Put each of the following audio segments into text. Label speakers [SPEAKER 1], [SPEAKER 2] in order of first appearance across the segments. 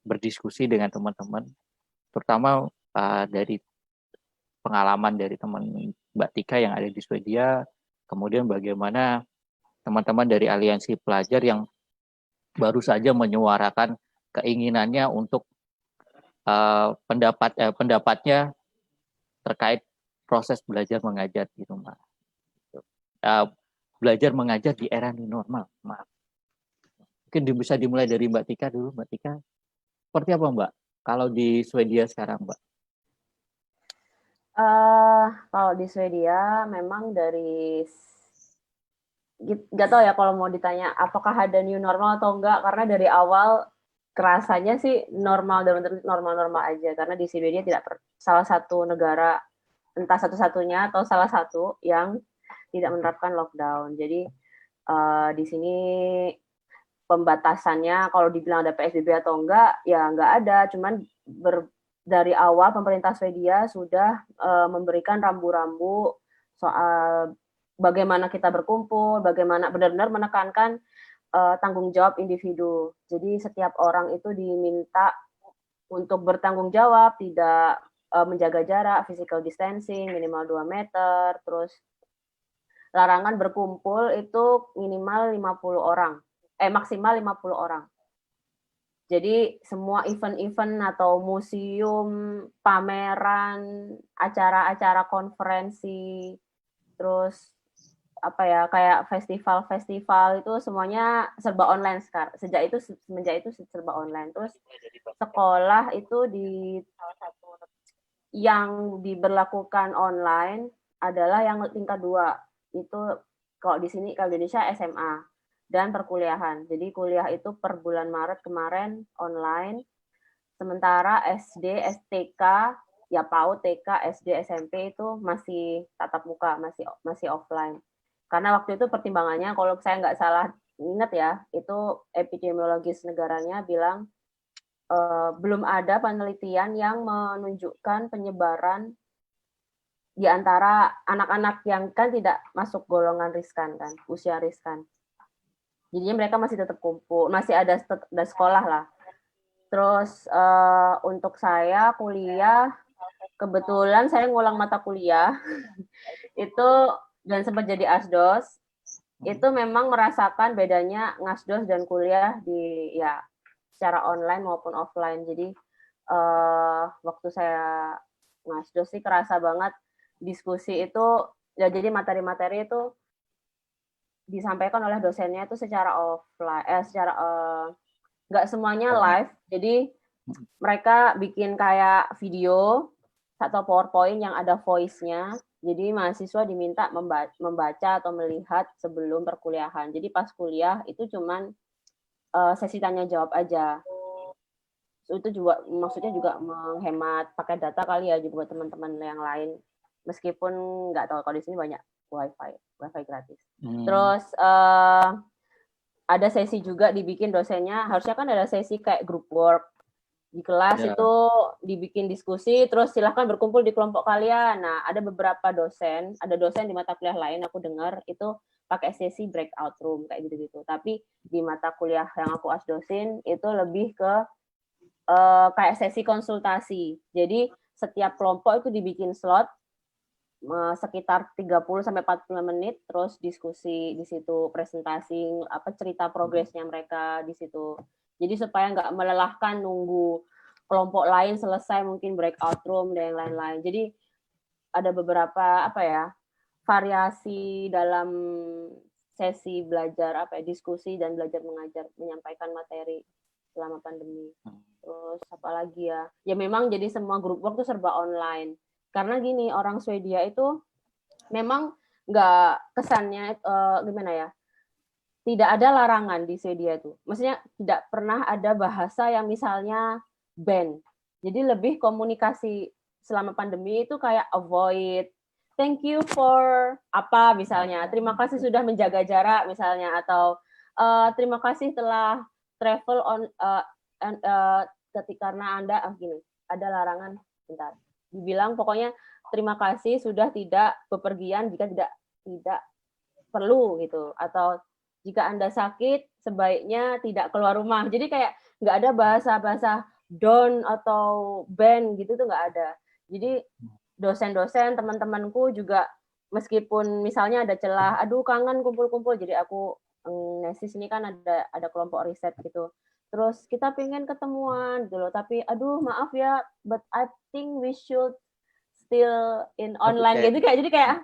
[SPEAKER 1] berdiskusi dengan teman-teman, terutama dari pengalaman dari teman Mbak Tika yang ada di Swedia, kemudian bagaimana teman-teman dari aliansi pelajar yang baru saja menyuarakan keinginannya untuk pendapatnya terkait proses belajar mengajar di rumah. Belajar mengajar di era new normal. Maaf. Mungkin bisa dimulai dari Mbak Tika dulu. Mbak Tika, seperti apa Mbak? Kalau di Swedia sekarang Mbak?
[SPEAKER 2] Kalau di Swedia memang dari nggak tahu ya kalau mau ditanya apakah ada new normal atau enggak, karena dari awal kerasanya sih normal dan normal-normal aja, karena di Swedia tidak salah satu negara, entah satu-satunya atau salah satu yang tidak menerapkan lockdown. Jadi di sini pembatasannya kalau dibilang ada PSBB atau enggak, ya enggak ada, cuman dari awal pemerintah Swedia sudah memberikan rambu-rambu soal bagaimana kita berkumpul, bagaimana benar-benar menekankan tanggung jawab individu. Jadi setiap orang itu diminta untuk bertanggung jawab, tidak menjaga jarak, physical distancing minimal 2 meter, terus larangan berkumpul itu minimal 50 orang, maksimal 50 orang. Jadi semua event-event atau museum, pameran, acara-acara konferensi, terus apa ya, kayak festival-festival itu semuanya serba online sekarang. Semenjak itu serba online. Terus sekolah itu yang diberlakukan online adalah yang tingkat 2. Itu kalau di sini, kalau di Indonesia SMA dan perkuliahan. Jadi kuliah itu per bulan Maret kemarin online. Sementara SD, STK, ya PAUD, TK, SD, SMP itu masih tatap muka, masih offline. Karena waktu itu pertimbangannya, kalau saya nggak salah ingat ya, itu epidemiologis negaranya bilang belum ada penelitian yang menunjukkan penyebaran di antara anak-anak yang kan tidak masuk golongan riskan kan, usia riskan. Jadinya mereka masih tetap kumpul, masih ada sekolah lah. Terus untuk saya kuliah, kebetulan saya ngulang mata kuliah itu dan sempat jadi asdos. Itu memang merasakan bedanya ngasdos dan kuliah di ya secara online maupun offline. Jadi waktu saya ngasdos sih kerasa banget diskusi itu ya, jadi materi-materi itu disampaikan oleh dosennya itu secara offline, nggak semuanya live. Jadi mereka bikin kayak video atau PowerPoint yang ada voice-nya. Jadi mahasiswa diminta membaca atau melihat sebelum perkuliahan. Jadi pas kuliah itu cuman sesi tanya jawab aja. Itu juga maksudnya juga menghemat pakai data kali ya juga buat teman-teman yang lain. Meskipun nggak tahu kalau di sini banyak wifi gratis. Terus ada sesi juga dibikin dosennya, harusnya kan ada sesi kayak group work di kelas itu dibikin diskusi, terus silahkan berkumpul di kelompok kalian. Nah, ada beberapa dosen, ada dosen di mata kuliah lain aku dengar itu pakai sesi breakout room kayak gitu-gitu. Tapi di mata kuliah yang aku asdosin itu lebih ke kayak sesi konsultasi. Jadi setiap kelompok itu dibikin slot sekitar 30 sampai 45 menit, terus diskusi di situ, presentasi apa cerita progresnya mereka di situ. Jadi supaya nggak melelahkan nunggu kelompok lain selesai mungkin breakout room dan yang lain-lain. Jadi ada beberapa apa ya variasi dalam sesi belajar apa ya, diskusi dan belajar mengajar, menyampaikan materi selama pandemi. Terus apa lagi ya? Ya memang jadi semua grup work tuh serba online. Karena gini, orang Swedia itu memang nggak kesannya gimana ya? Tidak ada larangan di Swedia itu. Maksudnya tidak pernah ada bahasa yang misalnya ban. Jadi lebih komunikasi selama pandemi itu kayak avoid, thank you for apa misalnya, terima kasih sudah menjaga jarak misalnya, atau terima kasih telah travel on ketika karena Anda gini, ada larangan bentar. Dibilang pokoknya terima kasih sudah tidak bepergian jika tidak perlu gitu, atau jika Anda sakit, sebaiknya tidak keluar rumah. Jadi kayak nggak ada bahasa-bahasa don't atau ban gitu tuh nggak ada. Jadi dosen-dosen, teman-temanku juga meskipun misalnya ada celah, aduh kangen kumpul-kumpul, jadi aku Nesis ini kan ada kelompok riset gitu. Terus kita pengen ketemuan gitu loh, tapi aduh maaf ya, but I think we should still in
[SPEAKER 1] Tapi
[SPEAKER 2] online gitu kayak jadi kayak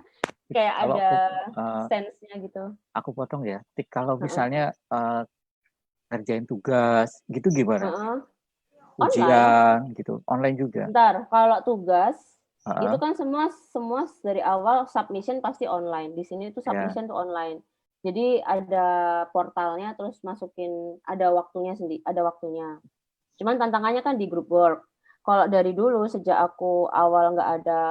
[SPEAKER 1] kalau
[SPEAKER 2] ada
[SPEAKER 1] uh,
[SPEAKER 2] sense-nya gitu.
[SPEAKER 1] aku potong ya. Kalau
[SPEAKER 2] Heeh.
[SPEAKER 1] misalnya ngerjain tugas gitu gimana?
[SPEAKER 2] Online.
[SPEAKER 1] Ujian gitu, online juga.
[SPEAKER 2] Bentar, kalau tugas itu
[SPEAKER 1] Heeh,
[SPEAKER 2] kan semua dari awal submission pasti online. Di sini tuh
[SPEAKER 1] ya.
[SPEAKER 2] submission tuh online. Jadi ada portalnya terus masukin ada waktunya sendiri, ada waktunya. Cuman tantangannya kan di group work. Kalau dari dulu sejak aku awal nggak ada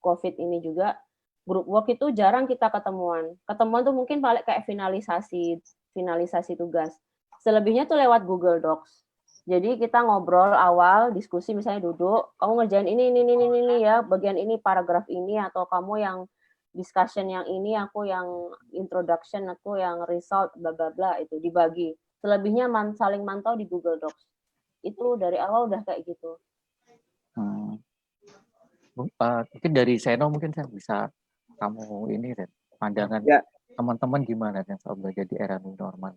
[SPEAKER 2] COVID ini juga, group work itu jarang kita ketemuan. Ketemuan tuh mungkin paling kayak finalisasi tugas. Selebihnya tuh lewat Google Docs. Jadi kita ngobrol awal, diskusi misalnya duduk, kamu ngerjain ini ya, bagian ini paragraf ini atau kamu yang discussion yang ini, aku yang introduction, aku yang result bla bla bla itu dibagi. Selebihnya saling mantau di Google Docs. Itu dari awal udah kayak gitu.
[SPEAKER 1] Hmm. Mungkin dari Seno mungkin saya bisa kamu ini Ren, pandangan
[SPEAKER 3] Ya,
[SPEAKER 1] teman-teman gimana yang soal belajar di era new normal?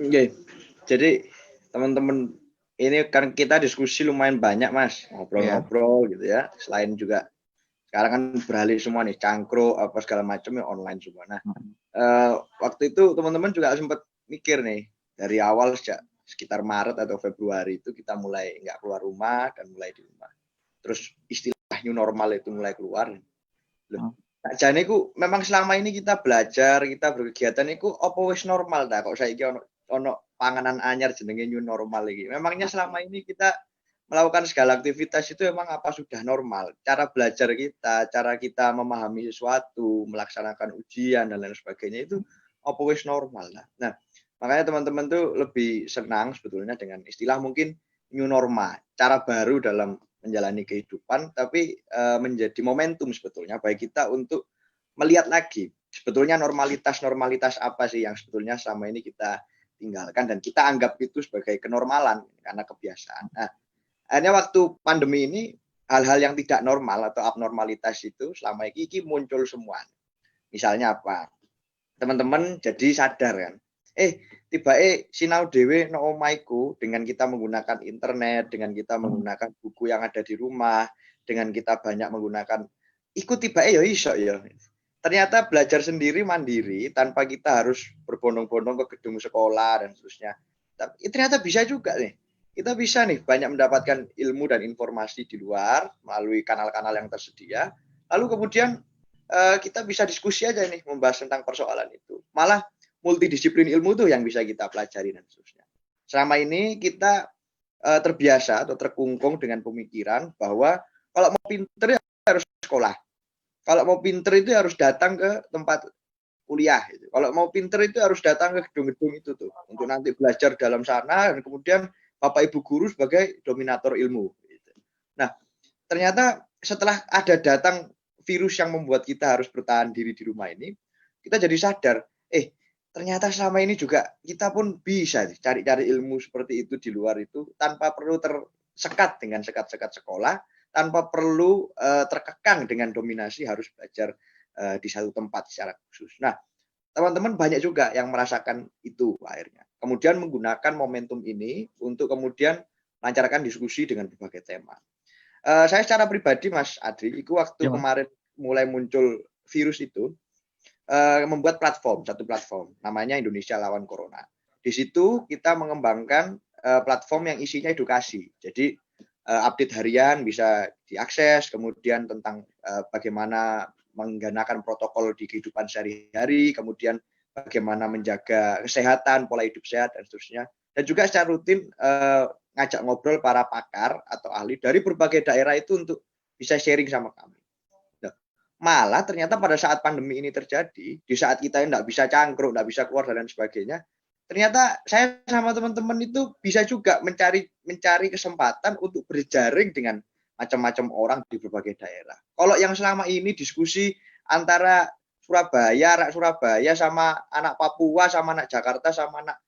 [SPEAKER 3] oke. Jadi teman-teman ini kan kita diskusi lumayan banyak Mas, ngobrol-ngobrol gitu ya. Selain juga sekarang kan beralih semua nih, cangkro apa segala macam ya online semua. Nah, waktu itu teman-teman juga sempat mikir nih dari awal sejak sekitar Maret atau Februari itu kita mulai nggak keluar rumah dan mulai di rumah. Terus istilah new normal itu mulai keluar. Loh, nah, jadi memang selama ini kita belajar, kita berkegiatan itu apa wis normal dah kok saiki ono panganan anyar jenenge new normal iki. Memangnya selama ini kita melakukan segala aktivitas itu memang apa sudah normal? Cara belajar kita, cara kita memahami sesuatu, melaksanakan ujian dan lain sebagainya itu apa wis normal lah. Nah, makanya teman-teman tuh lebih senang sebetulnya dengan istilah mungkin new normal, cara baru dalam menjalani kehidupan, tapi menjadi momentum sebetulnya bagi kita untuk melihat lagi sebetulnya normalitas apa sih yang sebetulnya selama ini kita tinggalkan dan kita anggap itu sebagai kenormalan karena kebiasaan. Nah, akhirnya waktu pandemi ini hal-hal yang tidak normal atau abnormalitas itu selama ini muncul semua. Misalnya apa? Teman-teman jadi sadar kan, tiba sinau dewe no omaiku dengan kita menggunakan internet, dengan kita menggunakan buku yang ada di rumah, dengan kita banyak menggunakan ikut tiba ya iso ya. Ternyata belajar sendiri mandiri tanpa kita harus berbondong-bondong ke gedung sekolah dan seterusnya. Tapi ternyata bisa juga nih. Kita bisa nih banyak mendapatkan ilmu dan informasi di luar melalui kanal-kanal yang tersedia. Lalu kemudian kita bisa diskusi aja nih membahas tentang persoalan itu. Malah multidisiplin ilmu tuh yang bisa kita pelajari dan seterusnya. Selama ini kita terbiasa atau terkungkung dengan pemikiran bahwa kalau mau pinter ya harus sekolah. Kalau mau pinter itu harus datang ke tempat kuliah. Gitu. Kalau mau pinter itu harus datang ke gedung-gedung itu tuh untuk nanti belajar dalam sana dan kemudian Bapak Ibu guru sebagai dominator ilmu. Gitu. Nah, ternyata setelah ada datang virus yang membuat kita harus bertahan diri di rumah ini, kita jadi sadar, ternyata selama ini juga kita pun bisa cari-cari ilmu seperti itu di luar itu tanpa perlu tersekat dengan sekat-sekat sekolah, tanpa perlu terkekang dengan dominasi harus belajar di satu tempat secara khusus. Nah, teman-teman banyak juga yang merasakan itu akhirnya. Kemudian menggunakan momentum ini untuk kemudian melancarkan diskusi dengan berbagai tema. Saya secara pribadi, Mas Adri, itu waktu kemarin mulai muncul virus itu, membuat satu platform, namanya Indonesia Lawan Corona. Di situ kita mengembangkan platform yang isinya edukasi. Jadi update harian bisa diakses, kemudian tentang bagaimana menggunakan protokol di kehidupan sehari-hari, kemudian bagaimana menjaga kesehatan, pola hidup sehat, dan seterusnya. Dan juga secara rutin ngajak ngobrol para pakar atau ahli dari berbagai daerah itu untuk bisa sharing sama kami. Nah, malah ternyata pada saat pandemi ini terjadi, di saat kita tidak bisa cangkruk, tidak bisa keluar dan sebagainya, ternyata saya sama teman-teman itu bisa juga mencari kesempatan untuk berjaring dengan macam-macam orang di berbagai daerah. Kalau yang selama ini diskusi antara Surabaya, anak Surabaya sama anak Papua sama anak Jakarta sama anak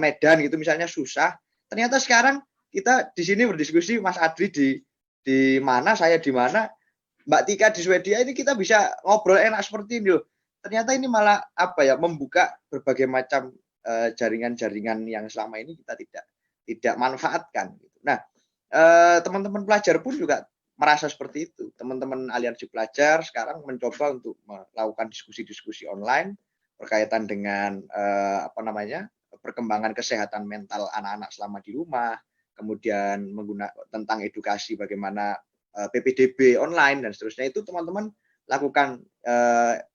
[SPEAKER 3] Medan gitu misalnya susah. Ternyata sekarang kita di sini berdiskusi, Mas Adri di mana, saya di mana, Mbak Tika di Swedia, ini kita bisa ngobrol enak seperti ini loh. Ternyata ini malah apa ya, membuka berbagai macam jaringan-jaringan yang selama ini kita tidak manfaatkan. Nah, teman-teman pelajar pun juga merasa seperti itu. Teman-teman aliansi pelajar sekarang mencoba untuk melakukan diskusi-diskusi online berkaitan dengan perkembangan kesehatan mental anak-anak selama di rumah, kemudian tentang edukasi bagaimana PPDB online dan seterusnya. Itu teman-teman lakukan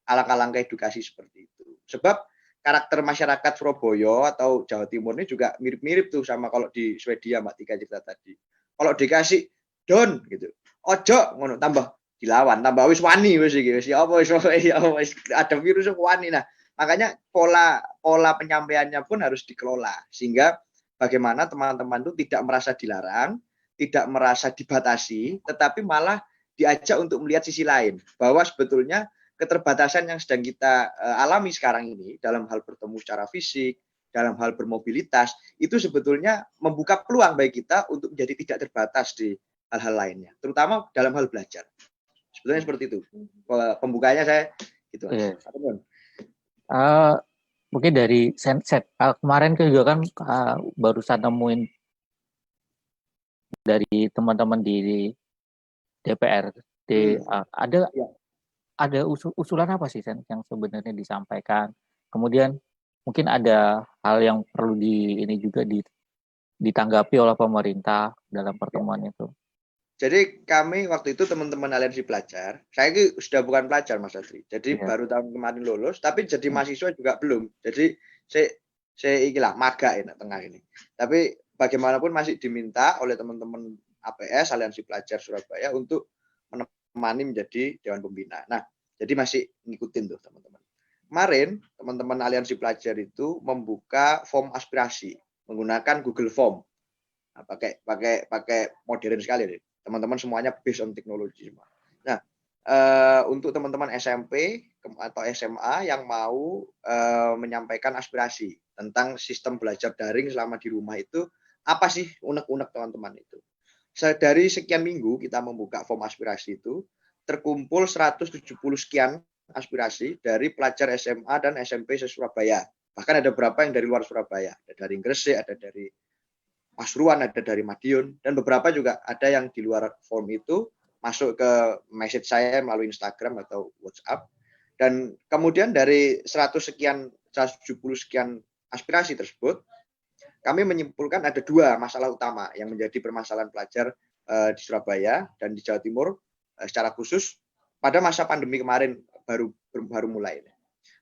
[SPEAKER 3] langkah-langkah edukasi seperti itu. Sebab karakter masyarakat Surabaya atau Jawa Timur ini juga mirip-mirip tuh sama kalau di Swedia Mbak Tika cerita tadi. Kalau dikasih don gitu, ojo ngono tambah dilawan, tambah wis wani wis iki wis apa wis ada virus wani. Nah, makanya pola penyampaiannya pun harus dikelola sehingga bagaimana teman-teman itu tidak merasa dilarang, tidak merasa dibatasi, tetapi malah diajak untuk melihat sisi lain bahwa sebetulnya keterbatasan yang sedang kita alami sekarang ini dalam hal bertemu secara fisik, dalam hal bermobilitas, itu sebetulnya membuka peluang bagi kita untuk menjadi tidak terbatas di hal-hal lainnya, terutama dalam hal belajar. Sebetulnya seperti itu. Pembukanya saya gitu.
[SPEAKER 1] Yeah. Mungkin dari set kemarin juga kan barusan nemuin dari teman-teman di DPR. Ada usulan apa sih Sen yang sebenarnya disampaikan? Kemudian mungkin ada hal yang perlu ini juga ditanggapi oleh pemerintah dalam pertemuan itu.
[SPEAKER 3] Jadi kami waktu itu teman-teman aliansi pelajar, saya ini sudah bukan pelajar Mas Adri, jadi baru tahun kemarin lulus, tapi jadi mahasiswa juga belum. Jadi saya ikilah maga ini tengah ini. Tapi bagaimanapun masih diminta oleh teman-teman APS Aliansi Pelajar Surabaya untuk menemani menjadi Dewan Pembina. Nah, jadi masih ngikutin tuh teman-teman. Kemarin teman-teman Aliansi Pelajar itu membuka form aspirasi menggunakan Google Form. Nah, pakai modern sekali deh. Teman-teman semuanya based on teknologi semua. Nah, untuk teman-teman SMP atau SMA yang mau menyampaikan aspirasi tentang sistem belajar daring selama di rumah itu, apa sih unek-unek teman-teman itu? Dari sekian minggu kita membuka form aspirasi itu, terkumpul 170 sekian aspirasi dari pelajar SMA dan SMP se-Surabaya. Bahkan ada beberapa yang dari luar Surabaya, ada dari Gresik, ada dari Pasuruan, ada dari Madiun, dan beberapa juga ada yang di luar form itu masuk ke message saya melalui Instagram atau WhatsApp. Dan kemudian dari 170 sekian aspirasi tersebut, kami menyimpulkan ada dua masalah utama yang menjadi permasalahan pelajar di Surabaya dan di Jawa Timur secara khusus pada masa pandemi kemarin baru mulai.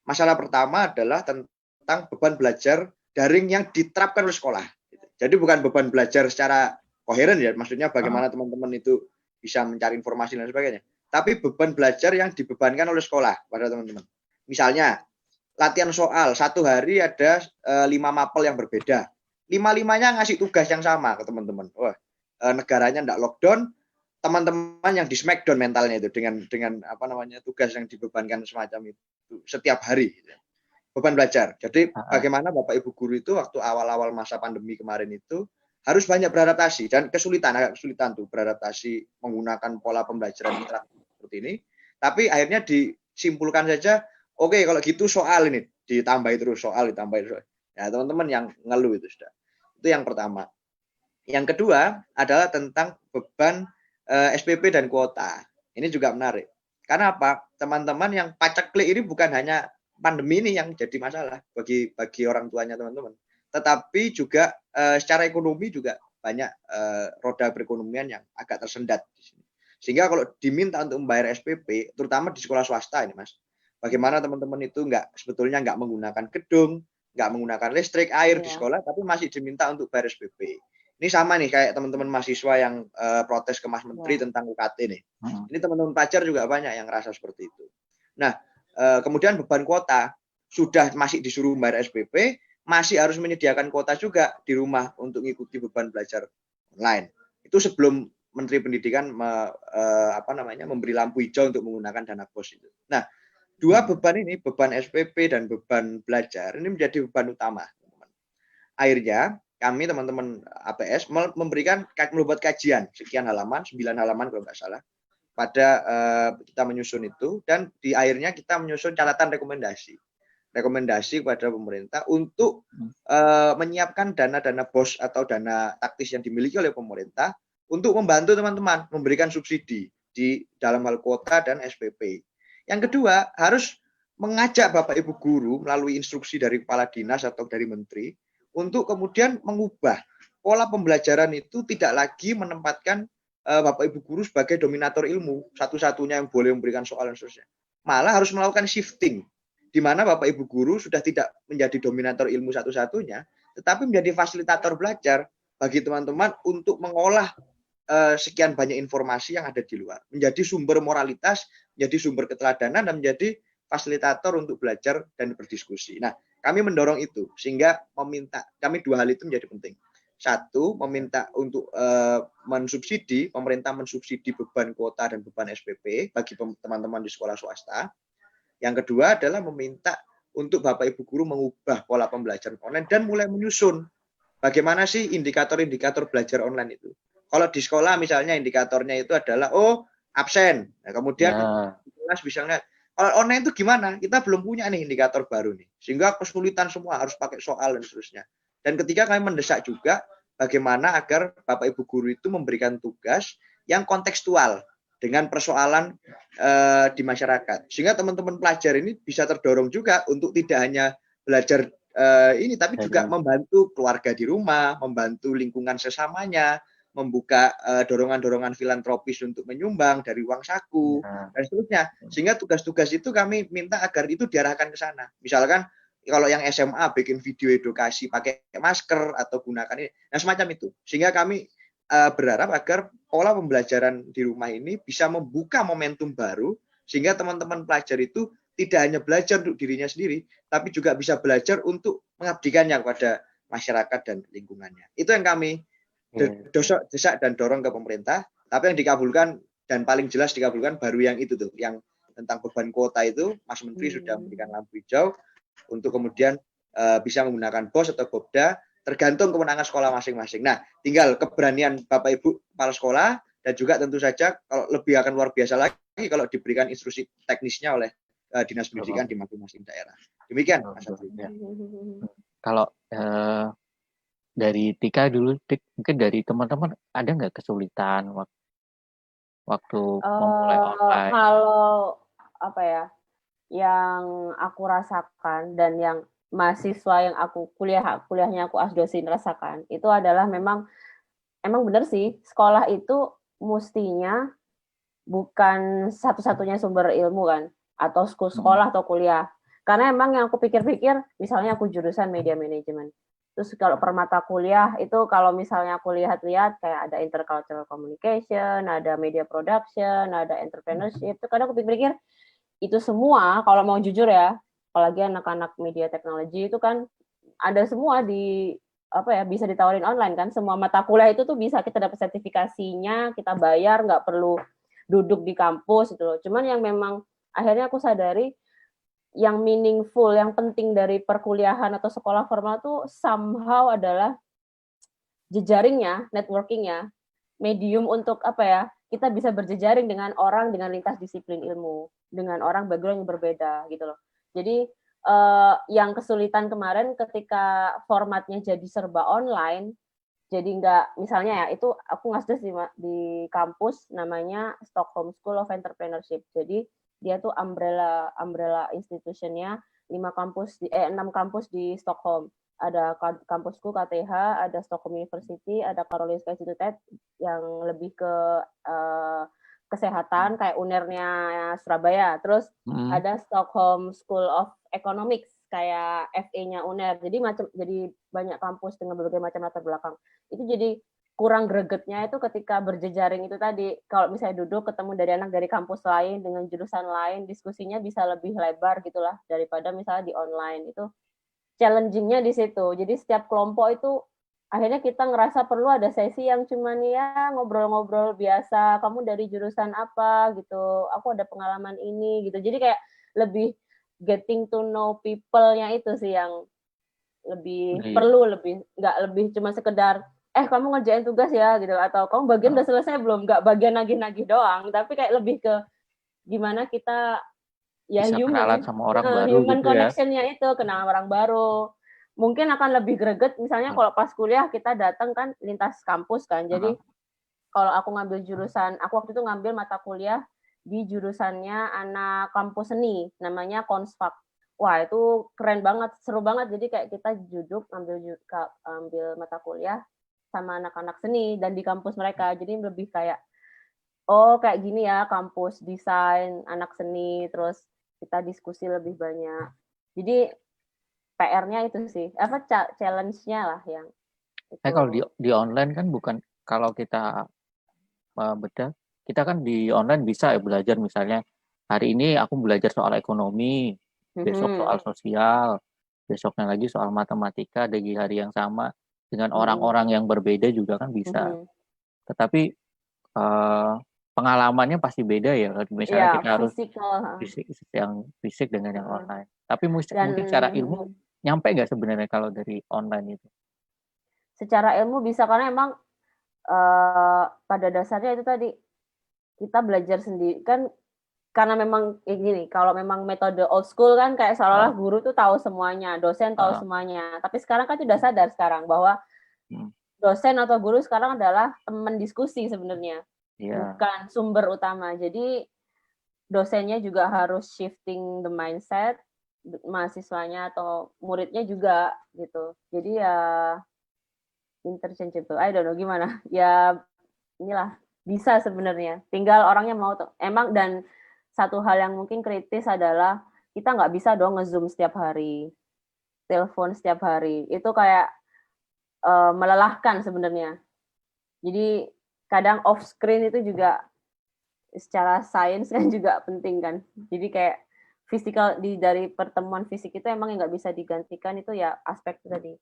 [SPEAKER 3] Masalah pertama adalah tentang beban belajar daring yang diterapkan oleh sekolah. Jadi bukan beban belajar secara koheren ya, maksudnya bagaimana teman-teman itu bisa mencari informasi dan sebagainya. Tapi beban belajar yang dibebankan oleh sekolah pada teman-teman. Misalnya, latihan soal, satu hari ada 5 mapel yang berbeda. 5-5-nya ngasih tugas yang sama ke teman-teman. Wah, negaranya enggak lockdown, teman-teman yang di smackdown mentalnya itu dengan tugas yang dibebankan semacam itu setiap hari. Beban belajar. Jadi bagaimana Bapak Ibu guru itu waktu awal-awal masa pandemi kemarin itu harus banyak beradaptasi dan agak kesulitan tuh beradaptasi menggunakan pola pembelajaran interaktif seperti ini. Tapi akhirnya disimpulkan saja, oke, kalau gitu soal ini ditambahi terus soal. Ya teman-teman yang ngeluh itu sudah. Itu yang pertama. Yang kedua adalah tentang beban SPP dan kuota. Ini juga menarik. Karena apa? Teman-teman yang paceklik ini bukan hanya pandemi ini yang jadi masalah bagi orang tuanya teman-teman, tetapi juga secara ekonomi juga banyak roda perekonomian yang agak tersendat di sini. Sehingga kalau diminta untuk membayar SPP, terutama di sekolah swasta ini Mas, bagaimana teman-teman itu sebetulnya nggak menggunakan gedung, nggak menggunakan listrik, air di sekolah, tapi masih diminta untuk bayar SPP. Ini sama nih kayak teman-teman mahasiswa yang protes ke Mas Menteri tentang UKT nih. Ini teman-teman pelajar juga banyak yang ngerasa seperti itu. Nah, kemudian beban kuota, sudah masih disuruh bayar SPP, masih harus menyediakan kuota juga di rumah untuk mengikuti beban belajar online. Itu sebelum Menteri Pendidikan memberi lampu hijau untuk menggunakan dana BOS itu. Nah, Dua beban ini, beban SPP dan beban belajar, ini menjadi beban utama. Akhirnya kami teman-teman APS membuat kajian sekian halaman, 9 halaman kalau nggak salah. Pada kita menyusun itu, dan di akhirnya kita menyusun catatan rekomendasi kepada pemerintah untuk menyiapkan dana-dana BOS atau dana taktis yang dimiliki oleh pemerintah untuk membantu teman-teman memberikan subsidi di dalam hal kuota dan SPP. Yang kedua, harus mengajak Bapak Ibu guru melalui instruksi dari kepala dinas atau dari menteri untuk kemudian mengubah pola pembelajaran itu, tidak lagi menempatkan Bapak Ibu guru sebagai dominator ilmu, satu-satunya yang boleh memberikan soal dan seterusnya. Malah harus melakukan shifting, di mana Bapak Ibu guru sudah tidak menjadi dominator ilmu satu-satunya, tetapi menjadi fasilitator belajar bagi teman-teman untuk mengolah sekian banyak informasi yang ada di luar, menjadi sumber moralitas, menjadi sumber keteladanan, dan menjadi fasilitator untuk belajar dan berdiskusi. Nah, kami mendorong itu, sehingga kami dua hal itu menjadi penting. Satu, meminta untuk pemerintah mensubsidi beban kuota dan beban SPP bagi teman-teman di sekolah swasta. Yang kedua adalah meminta untuk Bapak Ibu guru mengubah pola pembelajaran online dan mulai menyusun bagaimana sih indikator-indikator belajar online itu. Kalau di sekolah misalnya indikatornya itu adalah absen. Nah, kemudian kelas bisa lihat. Kalau online itu gimana? Kita belum punya nih indikator baru nih. Sehingga kesulitan semua, harus pakai soal dan seterusnya. Dan ketiga, kami mendesak juga bagaimana agar Bapak Ibu guru itu memberikan tugas yang kontekstual dengan persoalan di masyarakat. Sehingga teman-teman pelajar ini bisa terdorong juga untuk tidak hanya belajar ini, tapi juga membantu keluarga di rumah, membantu lingkungan sesamanya, membuka dorongan-dorongan filantropis untuk menyumbang dari uang saku dan seterusnya. Sehingga tugas-tugas itu kami minta agar itu diarahkan ke sana. Misalkan kalau yang SMA bikin video edukasi pakai masker atau gunakan ini, nah semacam itu. Sehingga kami berharap agar pola pembelajaran di rumah ini bisa membuka momentum baru, sehingga teman-teman pelajar itu tidak hanya belajar untuk dirinya sendiri, tapi juga bisa belajar untuk mengabdikannya kepada masyarakat dan lingkungannya. Itu yang kami desak dan dorong ke pemerintah, tapi yang dikabulkan dan paling jelas dikabulkan baru yang itu tuh, yang tentang beban kuota itu, Mas Menteri sudah memberikan lampu hijau untuk kemudian bisa menggunakan BOS atau BOBDA, tergantung kewenangan sekolah masing-masing. Nah, tinggal keberanian Bapak Ibu kepala sekolah, dan juga tentu saja kalau lebih akan luar biasa lagi kalau diberikan instruksi teknisnya oleh dinas pendidikan di masing-masing daerah. Demikian, Mas Menteri.
[SPEAKER 1] Kalau dari Tika dulu, mungkin dari teman-teman ada nggak kesulitan waktu memulai online?
[SPEAKER 2] Kalau apa ya, yang aku rasakan dan yang mahasiswa yang aku kuliahnya aku asdosin rasakan itu adalah emang benar sih, sekolah itu mestinya bukan satu-satunya sumber ilmu kan, atau sekolah atau kuliah. Karena emang yang aku pikir-pikir, misalnya aku jurusan media manajemen. Terus kalau per mata kuliah itu kalau misalnya aku lihat-lihat kayak ada intercultural communication, ada media production, ada entrepreneurship. Itu kadang aku pikir-pikir itu semua kalau mau jujur ya, apalagi anak-anak media teknologi itu kan ada semua di bisa ditawarin online kan. Semua mata kuliah itu tuh bisa kita dapat sertifikasinya, kita bayar, nggak perlu duduk di kampus gitu loh. Cuman yang memang akhirnya aku sadari yang meaningful, yang penting dari perkuliahan atau sekolah formal tuh somehow adalah jejaringnya, networkingnya, medium untuk kita bisa berjejaring dengan orang dengan lintas disiplin ilmu, dengan orang background yang berbeda gitu loh. Jadi yang kesulitan kemarin ketika formatnya jadi serba online, jadi nggak, misalnya ya, itu aku ngasih di kampus namanya Stockholm School of Entrepreneurship. Jadi dia tuh umbrella institutionnya 6 kampus di Stockholm. Ada kampusku KTH, ada Stockholm University, ada Karolinska Institutet yang lebih ke kesehatan kayak UNER-nya Surabaya. Terus ada Stockholm School of Economics kayak FE-nya UNER. Jadi banyak kampus dengan berbagai macam latar belakang. Itu jadi kurang gregetnya itu ketika berjejaring itu tadi. Kalau misalnya duduk ketemu dari anak dari kampus lain dengan jurusan lain, diskusinya bisa lebih lebar gitulah daripada misalnya di online. Itu challenging-nya di situ. Jadi setiap kelompok itu akhirnya kita ngerasa perlu ada sesi yang cuman ya ngobrol-ngobrol biasa. Kamu dari jurusan apa gitu? Aku ada pengalaman ini gitu. Jadi kayak lebih getting to know people-nya itu sih yang lebih perlu, nggak lebih cuma sekedar kamu ngerjain tugas ya gitu, atau kamu bagian udah selesai belum, nggak bagian nagih-nagih doang, tapi kayak lebih ke gimana kita ya
[SPEAKER 1] bisa kenalan sama orang baru
[SPEAKER 2] human
[SPEAKER 1] gitu
[SPEAKER 2] connection-nya itu, kenalan orang baru. Mungkin akan lebih greget misalnya kalau pas kuliah kita datang kan lintas kampus kan, jadi kalau aku ngambil jurusan, aku waktu itu ngambil mata kuliah di jurusannya anak kampus seni, namanya Konsfak. Wah, itu keren banget, seru banget. Jadi kayak kita duduk ambil mata kuliah sama anak-anak seni dan di kampus mereka. Jadi lebih kayak, oh kayak gini ya kampus desain, anak seni, terus kita diskusi lebih banyak. Jadi PR-nya itu sih, challenge-nya lah yang itu.
[SPEAKER 1] Kalau di online kan bukan, kalau kita bedah, kita kan di online bisa belajar, misalnya hari ini aku belajar soal ekonomi, besok soal sosial, besoknya lagi soal matematika, di hari yang sama dengan orang-orang yang berbeda juga kan bisa. Tetapi pengalamannya pasti beda ya, misalnya kita harus fisik dengan yang online. Tapi mungkin secara ilmu nyampe nggak sebenarnya kalau dari online itu?
[SPEAKER 2] Secara ilmu bisa, karena emang pada dasarnya itu tadi kita belajar sendiri kan, karena memang gini, kalau memang metode old school kan kayak seolah-olah guru tuh tahu semuanya, dosen tahu semuanya. Tapi sekarang kan sudah sadar sekarang bahwa dosen atau guru sekarang adalah teman diskusi sebenarnya, bukan sumber utama. Jadi dosennya juga harus shifting the mindset, mahasiswanya atau muridnya juga gitu. Jadi ya interchangeable, I don't know gimana. Ya inilah, bisa sebenarnya. Tinggal orangnya mau tuh. Emang, dan satu hal yang mungkin kritis adalah kita nggak bisa dong nge-zoom setiap hari, telepon setiap hari. Itu kayak melelahkan sebenarnya. Jadi kadang off screen itu juga secara sains kan juga penting kan. Jadi kayak physical dari pertemuan fisik itu emang yang nggak bisa digantikan, itu ya aspek tadi.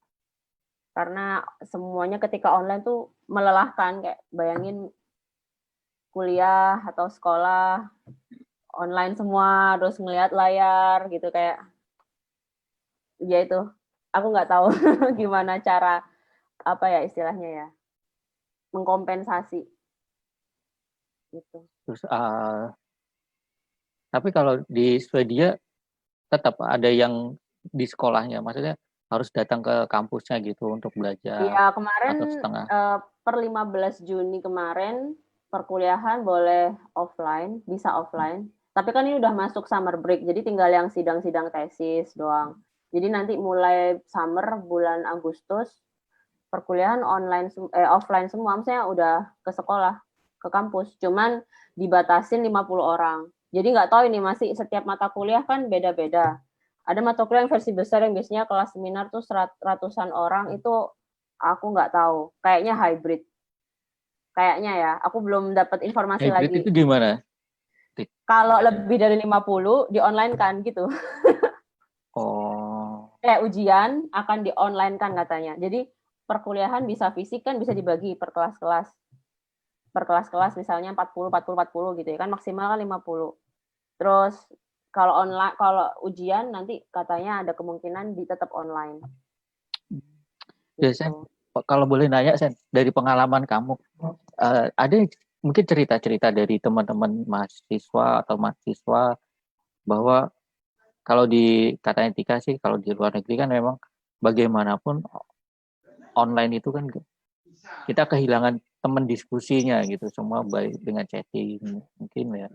[SPEAKER 2] Karena semuanya ketika online tuh melelahkan, kayak bayangin kuliah atau sekolah online semua, terus ngelihat layar gitu, kayak ya itu aku nggak tahu gimana cara istilahnya ya mengkompensasi gitu.
[SPEAKER 1] Terus tapi kalau di Swedia tetap ada yang di sekolahnya, maksudnya harus datang ke kampusnya gitu untuk belajar.
[SPEAKER 2] Iya, kemarin per 15 Juni kemarin perkuliahan boleh offline, bisa offline. Tapi kan ini udah masuk summer break, jadi tinggal yang sidang-sidang tesis doang. Jadi nanti mulai summer bulan Agustus perkuliahan offline semua, misalnya udah ke sekolah, ke kampus. Cuman dibatasin 50 orang. Jadi nggak tahu ini, masih setiap mata kuliah kan beda-beda. Ada mata kuliah yang versi besar yang biasanya kelas seminar tuh ratusan orang, itu aku nggak tahu. Kayaknya hybrid. Kayaknya ya, aku belum dapat informasi
[SPEAKER 1] hybrid
[SPEAKER 2] lagi.
[SPEAKER 1] Itu gimana?
[SPEAKER 2] Kalau lebih dari 50 di online kan gitu. Kayak ujian akan di online kan katanya. Jadi perkuliahan bisa fisik kan bisa dibagi per kelas-kelas. Per kelas-kelas misalnya 40 gitu ya kan, maksimal kan 50. Terus kalau online, kalau ujian nanti katanya ada kemungkinan tetap online.
[SPEAKER 1] Biasanya kalau boleh nanya, Sen, dari pengalaman kamu, ada mungkin cerita-cerita dari teman-teman mahasiswa atau mahasiswa bahwa kalau di katanya Tika sih, kalau di luar negeri kan memang bagaimanapun online itu kan kita kehilangan teman diskusinya gitu, semua baik dengan chatting mungkin ya,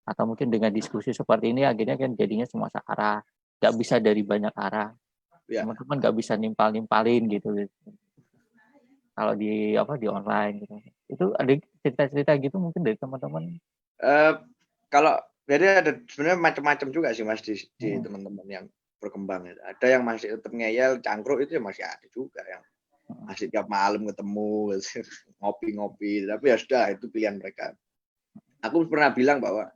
[SPEAKER 1] atau mungkin dengan diskusi seperti ini akhirnya kan jadinya semua searah, nggak bisa dari banyak arah, teman-teman nggak bisa nimpalin gitu. Kalau di online gitu, itu ada cerita-cerita gitu mungkin dari teman-teman?
[SPEAKER 3] Kalau jadi ada sebenarnya macam-macam juga sih Mas di teman-teman yang berkembang. Ada yang masih tetap ngeyel, cangkruk, itu ya masih ada juga yang masih tiap malam ketemu ngopi-ngopi. Tapi ya sudah, itu pilihan mereka. Aku pernah bilang bahwa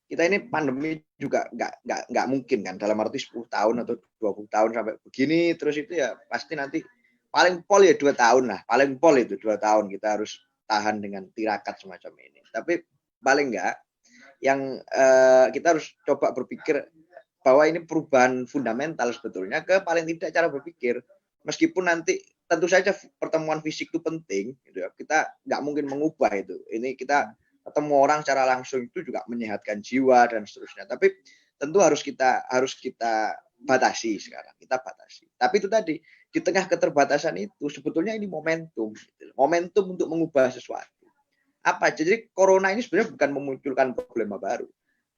[SPEAKER 3] kita ini pandemi juga nggak mungkin kan dalam arti 10 tahun atau 20 tahun sampai begini terus, itu ya pasti nanti paling pol ya 2 tahun lah, paling pol itu 2 tahun kita harus tahan dengan tirakat semacam ini. Tapi paling enggak yang kita harus coba berpikir bahwa ini perubahan fundamental sebetulnya ke paling tidak cara berpikir. Meskipun nanti tentu saja pertemuan fisik itu penting, gitu ya. Kita nggak mungkin mengubah itu. Ini kita ketemu orang secara langsung itu juga menyehatkan jiwa dan seterusnya. Tapi tentu harus kita batasi sekarang. Kita batasi. Tapi itu tadi di tengah keterbatasan itu sebetulnya ini momentum, gitu. Momentum untuk mengubah sesuatu. Apa? Jadi corona ini sebenarnya bukan memunculkan problema baru.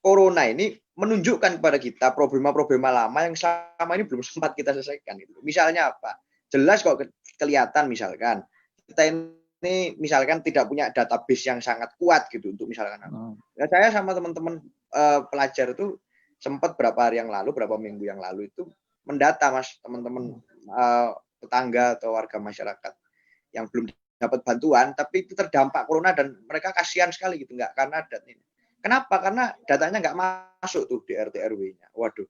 [SPEAKER 3] Corona ini menunjukkan kepada kita problema-problema lama yang selama ini belum sempat kita selesaikan. Gitu. Misalnya apa? Jelas kok kelihatan misalkan kita ini misalkan tidak punya database yang sangat kuat gitu untuk misalkan. Ya, saya sama teman-teman pelajar itu sempat berapa minggu yang lalu itu mendata Mas teman-teman tetangga atau warga masyarakat yang belum dapat bantuan tapi itu terdampak corona dan mereka kasihan sekali gitu nggak karena data ini. Kenapa? Karena datanya nggak masuk tuh di RT RW-nya. Waduh.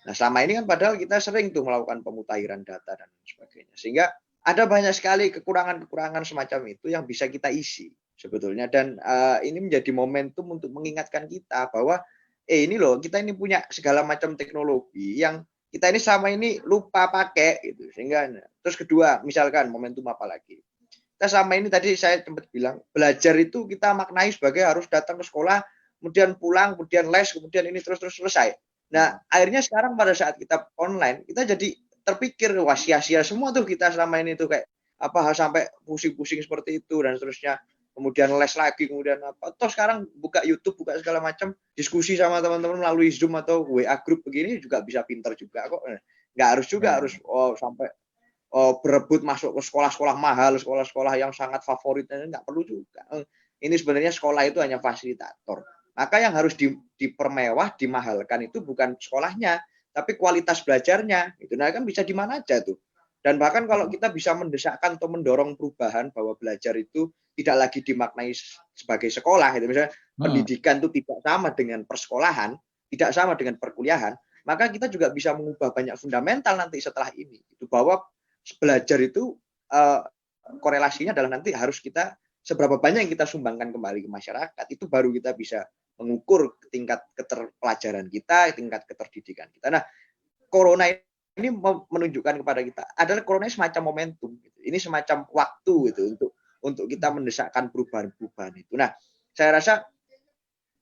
[SPEAKER 3] Nah selama ini kan padahal kita sering tuh melakukan pemutahiran data dan sebagainya. Sehingga ada banyak sekali kekurangan-kekurangan semacam itu yang bisa kita isi sebetulnya dan ini menjadi momentum untuk mengingatkan kita bahwa ini loh kita ini punya segala macam teknologi yang kita ini selama ini lupa pakai gitu. Sehingga terus kedua misalkan momentum apa lagi? Kita selama ini tadi saya sempat bilang belajar itu kita maknai sebagai harus datang ke sekolah, kemudian pulang, kemudian les, kemudian ini terus selesai. Nah akhirnya sekarang pada saat kita online kita jadi terpikir wah sia-sia semua tuh kita selama ini tuh kayak apa sampai pusing-pusing seperti itu dan seterusnya. Kemudian les lagi, kemudian apa? Toh sekarang buka YouTube, buka segala macam, diskusi sama teman-teman melalui Zoom atau WA group begini juga bisa pinter juga kok. Nggak harus juga harus sampai berebut masuk ke sekolah-sekolah mahal, sekolah-sekolah yang sangat favorit, nggak perlu juga. Ini sebenarnya sekolah itu hanya fasilitator. Maka yang harus dipermewah, dimahalkan itu bukan sekolahnya, tapi kualitas belajarnya. Itu nah kan bisa di mana aja tuh. Dan bahkan kalau kita bisa mendesakkan atau mendorong perubahan bahwa belajar itu tidak lagi dimaknai sebagai sekolah, itu misalnya pendidikan itu tidak sama dengan persekolahan, tidak sama dengan perkuliahan, maka kita juga bisa mengubah banyak fundamental nanti setelah ini. Itu bahwa belajar itu korelasinya adalah nanti harus kita seberapa banyak yang kita sumbangkan kembali ke masyarakat itu baru kita bisa mengukur tingkat keterpelajaran kita, tingkat keterdidikan kita. Nah, corona ini menunjukkan kepada kita adalah corona ini semacam momentum, gitu. Ini semacam waktu gitu untuk kita mendesakkan perubahan-perubahan itu. Nah, saya rasa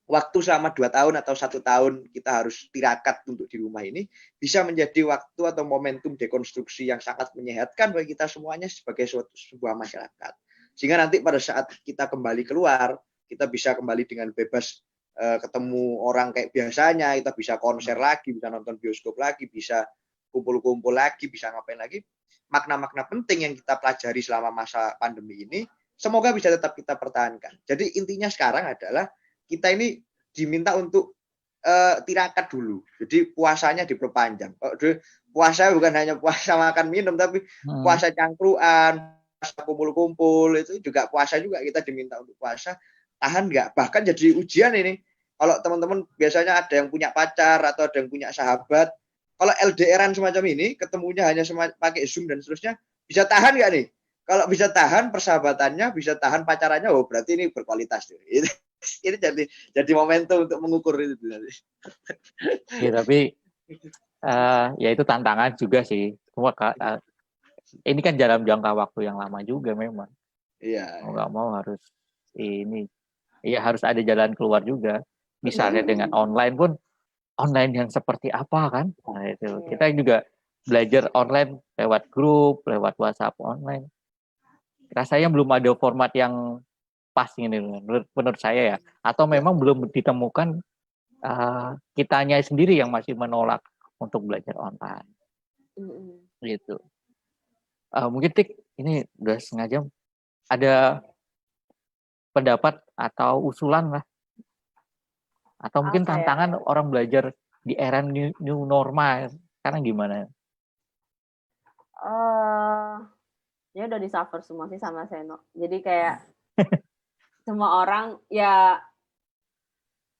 [SPEAKER 3] waktu selama 2 tahun atau 1 tahun kita harus tirakat untuk di rumah ini bisa menjadi waktu atau momentum dekonstruksi yang sangat menyehatkan bagi kita semuanya sebagai sebuah masyarakat. Sehingga nanti pada saat kita kembali keluar, kita bisa kembali dengan bebas ketemu orang kayak biasanya, kita bisa konser lagi, bisa nonton bioskop lagi, bisa kumpul-kumpul lagi, bisa ngapain lagi. Makna-makna penting yang kita pelajari selama masa pandemi ini, semoga bisa tetap kita pertahankan. Jadi intinya sekarang adalah kita ini diminta untuk tirakat dulu. Jadi puasanya diperpanjang. Puasa bukan hanya puasa makan minum, tapi puasa cangkruan, puasa kumpul-kumpul, itu juga puasa juga kita diminta untuk puasa. Tahan nggak? Bahkan jadi ujian ini. Kalau teman-teman biasanya ada yang punya pacar atau ada yang punya sahabat, kalau LDRan semacam ini, ketemunya hanya pakai Zoom dan seterusnya, bisa tahan nggak nih? Kalau bisa tahan persahabatannya, bisa tahan pacarannya, oh berarti ini berkualitas. Ini jadi momentum untuk mengukur itu.
[SPEAKER 1] Ya, tapi ya itu tantangan juga sih. Semua ini kan dalam jangka waktu yang lama juga memang.
[SPEAKER 3] Iya.
[SPEAKER 1] Mau nggak mau harus ini. Ya harus ada jalan keluar juga. Misalnya dengan online pun, online yang seperti apa kan? Nah, itu kita juga belajar online lewat grup, lewat WhatsApp online. Rasanya belum ada format yang pas ini menurut saya ya. Atau memang belum ditemukan kitanya sendiri yang masih menolak untuk belajar online. Gitu. Mungkin Tik, ini udah setengah jam. Ada pendapat atau usulan lah? Atau mungkin tantangan orang belajar di era new normal sekarang gimana?
[SPEAKER 2] Ya udah di-suffer semua sih sama Seno. Jadi kayak semua orang ya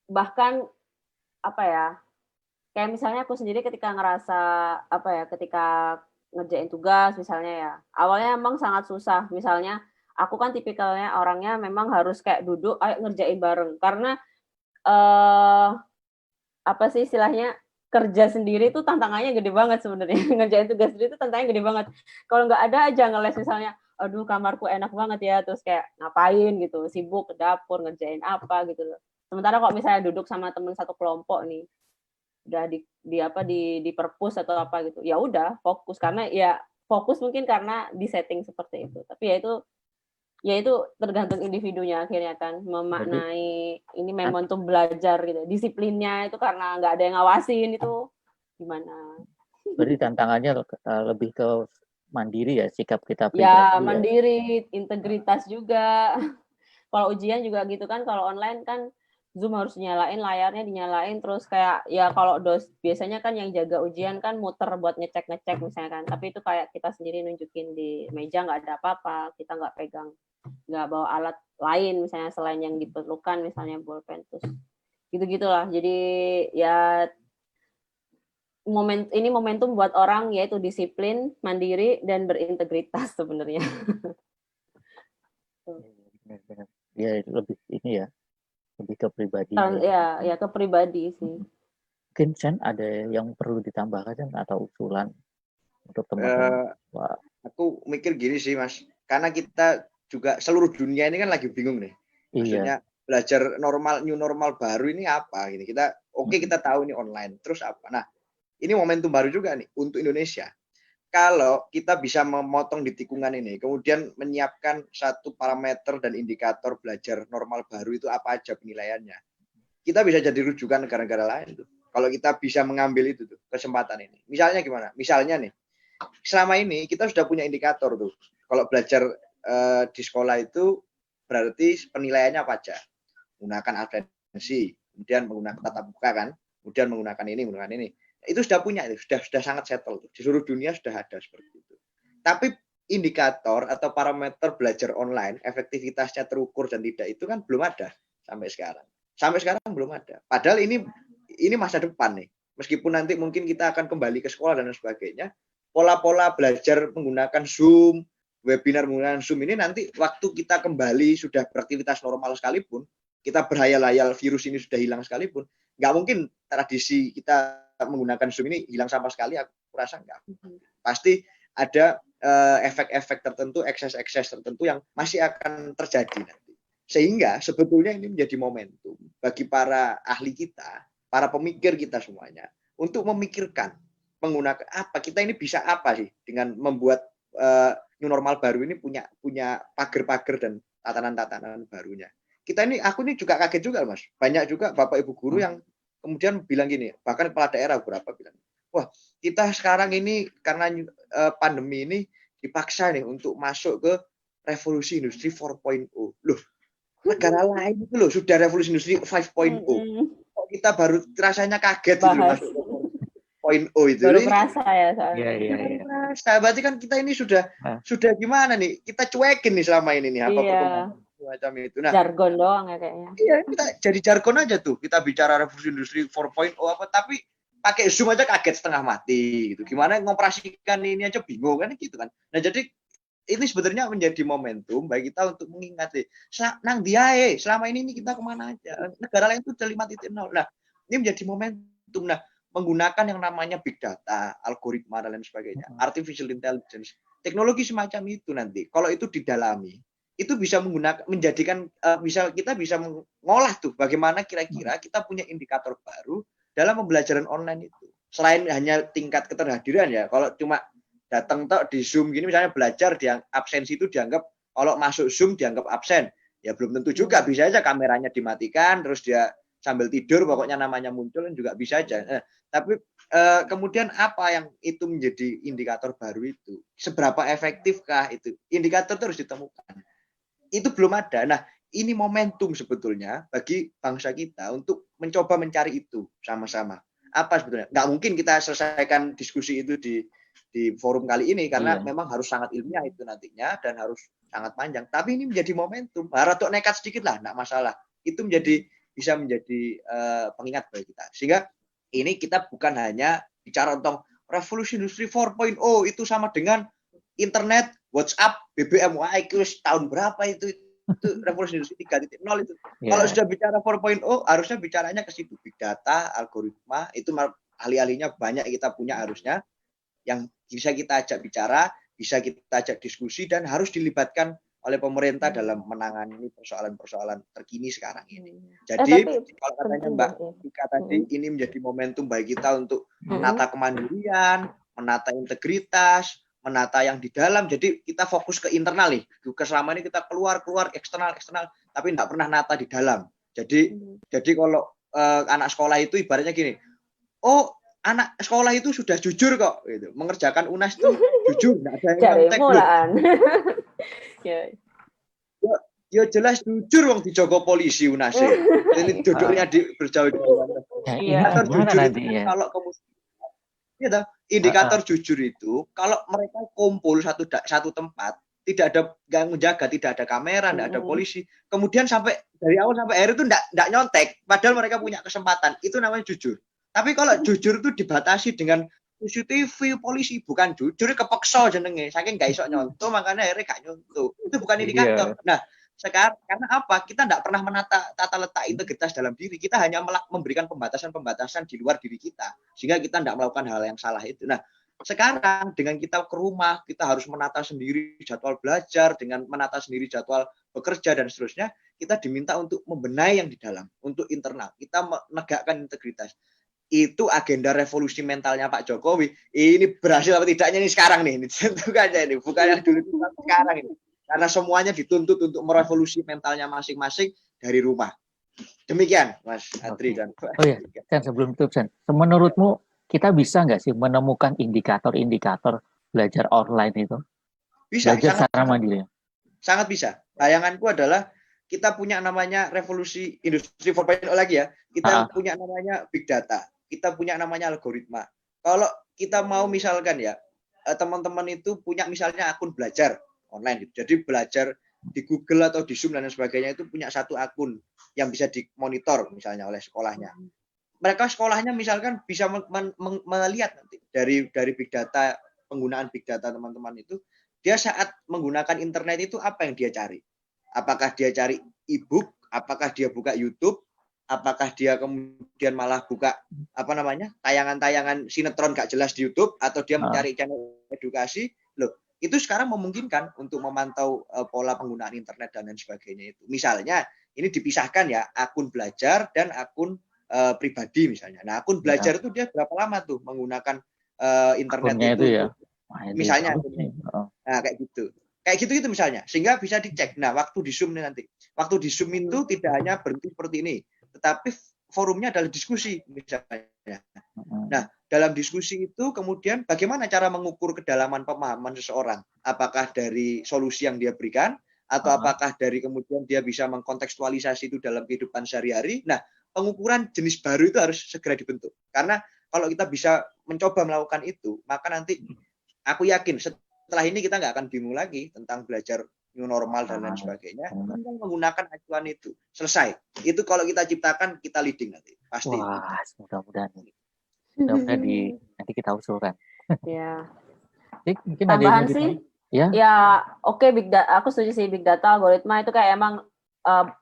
[SPEAKER 2] bahkan apa ya? Kayak misalnya aku sendiri ketika ngerasa ketika ngerjain tugas misalnya ya. Awalnya emang sangat susah. Misalnya aku kan tipikalnya orangnya memang harus kayak duduk ayo ngerjain bareng karena apa sih istilahnya kerja sendiri itu tantangannya gede banget sebenarnya. Ngerjain tugas sendiri itu tantangannya gede banget. Kalau nggak ada aja ngeles misalnya, aduh kamarku enak banget ya, terus kayak ngapain gitu, sibuk ke dapur ngerjain apa gitu loh. Sementara kalau misalnya duduk sama teman satu kelompok nih, udah di perpus atau apa gitu, ya udah fokus karena ya fokus mungkin karena di setting seperti itu. Tapi ya itu tergantung individunya akhirnya kan memaknai ini momentum belajar gitu, disiplinnya itu karena nggak ada yang ngawasin itu gimana.
[SPEAKER 1] Berarti tantangannya lebih ke mandiri ya, sikap kita pribadi.
[SPEAKER 2] Ya mandiri, integritas juga. Kalau ujian juga gitu kan, kalau online kan Zoom harus nyalain, layarnya dinyalain, terus kayak ya kalau biasanya kan yang jaga ujian kan muter buat ngecek misalnya kan, tapi itu kayak kita sendiri nunjukin di meja nggak ada apa-apa, kita nggak pegang, nggak bawa alat lain misalnya selain yang diperlukan misalnya bolpen, terus gitu-gitulah. Jadi ya ini momentum buat orang yaitu disiplin, mandiri, dan berintegritas sebenarnya.
[SPEAKER 1] Ya lebih ini ya, lebih ke pribadi.
[SPEAKER 2] Ya ke pribadi sih.
[SPEAKER 1] Mungkin Chen ada yang perlu ditambahkan atau usulan untuk teman-teman?
[SPEAKER 3] Aku mikir gini sih Mas, karena kita juga seluruh dunia ini kan lagi bingung nih. Maksudnya belajar new normal baru ini apa? Gini kita kita tahu ini online, terus apa? Nah ini momentum baru juga nih untuk Indonesia. Kalau kita bisa memotong di tikungan ini, kemudian menyiapkan satu parameter dan indikator belajar normal baru itu apa aja penilaiannya, kita bisa jadi rujukan negara-negara lain tuh. Kalau kita bisa mengambil itu tuh kesempatan ini. Misalnya gimana? Misalnya nih, selama ini kita sudah punya indikator tuh. Kalau belajar di sekolah itu berarti penilaiannya apa aja? Menggunakan absensi, kemudian menggunakan tatap muka kan, kemudian menggunakan ini. Itu sudah punya, itu sudah sangat settle tuh. Di seluruh dunia sudah ada seperti itu. Tapi indikator atau parameter belajar online, efektivitasnya terukur dan tidak itu kan belum ada sampai sekarang. Sampai sekarang belum ada. Padahal ini masa depan nih. Meskipun nanti mungkin kita akan kembali ke sekolah dan sebagainya, pola-pola belajar menggunakan Zoom, webinar menggunakan Zoom ini nanti waktu kita kembali sudah beraktivitas normal sekalipun, kita berhayal-hayal virus ini sudah hilang sekalipun, nggak mungkin tradisi kita menggunakan Zoom ini hilang sama sekali, aku rasa enggak. Pasti ada efek-efek tertentu, ekses-ekses tertentu yang masih akan terjadi nanti. Sehingga sebetulnya ini menjadi momentum bagi para ahli kita, para pemikir kita semuanya, untuk memikirkan menggunakan apa, kita ini bisa apa sih dengan membuat new normal baru ini punya pagar-pagar dan tatanan-tatanan barunya. Aku ini juga kaget juga Mas, banyak juga Bapak Ibu guru yang kemudian bilang gini, bahkan kepala daerah beberapa bilang, wah kita sekarang ini karena pandemi ini dipaksa nih untuk masuk ke revolusi industri 4.0. Loh, negara lain itu loh sudah revolusi industri 5.0. Kok kita baru rasanya kaget gitu masuk ke 4.0 itu.
[SPEAKER 2] Baru kerasa ya soalnya.
[SPEAKER 1] Iya.
[SPEAKER 3] Berarti kan kita ini sudah gimana nih? Kita cuekin nih selama ini nih apa perkembangan macam itu. Nah,
[SPEAKER 2] jargon doang ya kayaknya.
[SPEAKER 3] Iya, kita jadi jargon aja tuh. Kita bicara revolusi industri 4.0 apa, tapi pakai Zoom aja kaget setengah mati gitu. Gimana ngoperasikan ini aja bingung kan gitu kan. Nah, jadi ini sebenarnya menjadi momentum bagi kita untuk mengingat nang diae selama ini kita kemana aja. Negara lain itu udah 5.0. Nah, ini menjadi momentum. Nah, menggunakan yang namanya big data, algoritma dan lain sebagainya, artificial intelligence, teknologi semacam itu nanti kalau itu didalami, itu bisa menjadikan kita bisa mengolah tuh bagaimana kira-kira kita punya indikator baru dalam pembelajaran online itu. Selain hanya tingkat keterhadiran ya, kalau cuma datang di Zoom gini misalnya belajar absensi itu dianggap, kalau masuk Zoom dianggap absen. Ya belum tentu juga, bisa aja kameranya dimatikan terus dia sambil tidur pokoknya namanya muncul juga bisa aja. Tapi kemudian apa yang itu menjadi indikator baru itu? Seberapa efektifkah itu? Indikator itu harus ditemukan. Itu belum ada. Nah, ini momentum sebetulnya bagi bangsa kita untuk mencoba mencari itu sama-sama. Apa sebetulnya? Nggak mungkin kita selesaikan diskusi itu di forum kali ini karena memang harus sangat ilmiah itu nantinya dan harus sangat panjang. Tapi ini menjadi momentum. Rada nekat sedikit lah, nggak masalah. Itu bisa menjadi pengingat bagi kita. Sehingga ini kita bukan hanya bicara tentang revolusi industri 4.0 itu sama dengan internet, WhatsApp, BBM, itu tahun berapa itu revolusi industri 3.0 itu. Kalau sudah bicara 4.0 harusnya bicaranya ke situ, big data, algoritma, itu ahli-ahlinya banyak kita punya harusnya, yang bisa kita ajak bicara, bisa kita ajak diskusi, dan harus dilibatkan oleh pemerintah dalam menangani persoalan-persoalan terkini sekarang ini. Jadi kalau katanya Mbak Tika tadi, ini menjadi momentum bagi kita untuk menata kemandirian, menata integritas, menata yang di dalam. Jadi kita fokus ke internal nih. Selama ini kita keluar eksternal, tapi tidak pernah nata di dalam. Jadi kalau anak sekolah itu ibaratnya gini, oh anak sekolah itu sudah jujur kok, gitu. Mengerjakan UNAS itu jujur, tidak ada yang nyontek. Ya jelas jujur wong dijogo polisi UNAS. Ini duduknya berjauh-jauhan. Indikator jujur itu kalau kemudian indikator jujur itu kalau mereka kumpul satu tempat, tidak ada yang menjaga, tidak ada kamera, tidak ada polisi, kemudian sampai dari awal sampai akhir itu tidak nyontek, padahal mereka punya kesempatan, itu namanya jujur. Tapi kalau jujur itu dibatasi dengan CCTV, polisi, bukan jujur, kepeksa jenenge, saking nggak iso nyontoh, makanya akhirnya nggak nyontoh. Itu bukan indikator. Nah, sekarang karena apa? Kita tidak pernah menata tata letak integritas dalam diri. Kita hanya memberikan pembatasan-pembatasan di luar diri kita, sehingga kita tidak melakukan hal yang salah itu. Nah, sekarang dengan kita ke rumah, kita harus menata sendiri jadwal belajar, dengan menata sendiri jadwal bekerja dan seterusnya, kita diminta untuk membenahi yang di dalam, untuk internal. Kita menegakkan integritas. Itu agenda revolusi mentalnya Pak Jokowi. Ini berhasil apa tidaknya ini sekarang nih. Ini bukan yang dulu, sekarang ini. Karena semuanya dituntut untuk merevolusi mentalnya masing-masing dari rumah. Demikian, Mas Adri dan Pak.
[SPEAKER 1] Oh ya, Sen, sebelum itu, Sen, menurutmu kita bisa nggak sih menemukan indikator-indikator belajar online itu?
[SPEAKER 3] Bisa.
[SPEAKER 1] Belajar secara mandiri.
[SPEAKER 3] Sangat bisa. Bayanganku adalah kita punya namanya revolusi industri 4.0 lagi ya. Kita punya namanya big data. Kita punya namanya algoritma. Kalau kita mau misalkan ya, teman-teman itu punya misalnya akun belajar online gitu. Jadi belajar di Google atau di Zoom dan sebagainya itu punya satu akun yang bisa dimonitor misalnya oleh sekolahnya. Mereka sekolahnya misalkan bisa melihat nanti dari big data, penggunaan big data teman-teman itu, dia saat menggunakan internet itu apa yang dia cari? Apakah dia cari e-book? Apakah dia buka YouTube? Apakah dia kemudian malah buka tayangan-tayangan sinetron gak jelas di YouTube, atau dia mencari channel edukasi? Loh, itu sekarang memungkinkan untuk memantau pola penggunaan internet dan lain sebagainya itu. Misalnya ini dipisahkan ya, akun belajar dan akun pribadi misalnya. Nah, akun belajar itu dia berapa lama tuh menggunakan internet itu ya? Misalnya. Nah, kayak gitu. Kayak gitu misalnya. Sehingga bisa dicek. Nah, waktu di Zoom nanti. Waktu di Zoom itu tidak hanya berhenti seperti ini, tetapi forumnya adalah diskusi misalnya. Nah, dalam diskusi itu kemudian bagaimana cara mengukur kedalaman pemahaman seseorang? Apakah dari solusi yang dia berikan, atau apakah dari kemudian dia bisa mengkontekstualisasi itu dalam kehidupan sehari-hari? Nah, pengukuran jenis baru itu harus segera dibentuk. Karena kalau kita bisa mencoba melakukan itu, maka nanti aku yakin setelah ini kita nggak akan bingung lagi tentang belajar new normal dan lain sebagainya. Menggunakan acuan itu. Selesai. Itu kalau kita ciptakan, kita leading nanti. Pasti.
[SPEAKER 1] Wah, mudah-mudahan. Nanti kita usulkan.
[SPEAKER 2] Ya.
[SPEAKER 1] Mungkin
[SPEAKER 2] tambahan sih. Ya, oke, big data. Aku setuju sih, big data, algoritma itu kayak emang